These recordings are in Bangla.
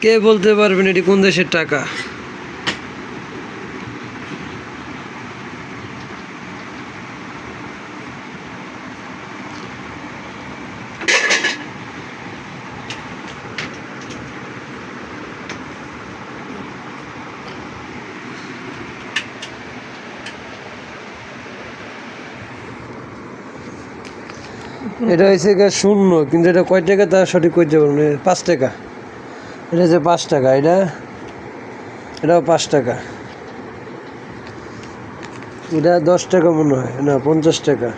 কে বলতে পারবেন এটি কোন দেশের টাকা? এটা হয়েছে শূন্য, কিন্তু এটা কয় টাকা তা সঠিক করতে পারবো না। 5 টাকা। এটা হচ্ছে 5 টাকা। এটাও 5 টাকা। এটা 10 টাকা মনে হয়, না 50 টাকা।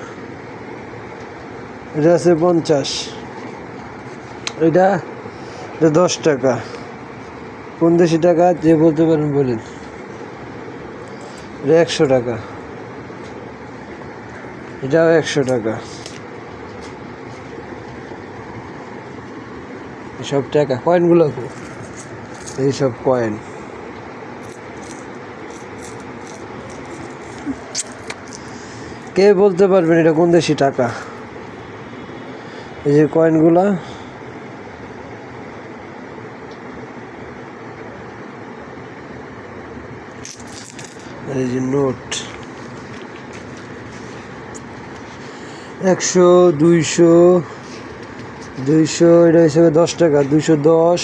এটা আছে 50। এটা 10 টাকা। কোন দেশি টাকা যে বলতে পারেন বলেন। এটা 100 টাকা। এটাও 100 টাকা। এসব টাকা কয়েনগুলো, এইসব কয়েন। কে বলতে পারবেন এটা কোন দেশি টাকা? এই যে কয়েনগুলা, এই যে নোট 100, 200, 200। এটা হিসেবে 10 টাকা। 210,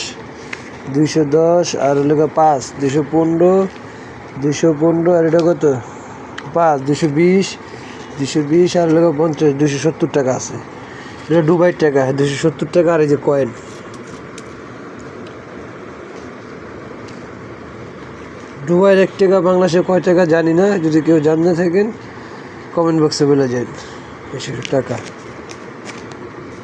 210 আর হলো 5, 215, 215 আর এটা কত 5, 220, 220 আর হলো 50, 270 টাকা আছে। এটা দুবাইয়ের টাকা, 270 টাকা। আর এই যে কয়েন, দুবাইয়ের 1 টাকা বাংলাদেশে কয় টাকা জানি না, যদি কেউ জানতে থাকেন কমেন্ট বক্সে বলে যান। 200 টাকা।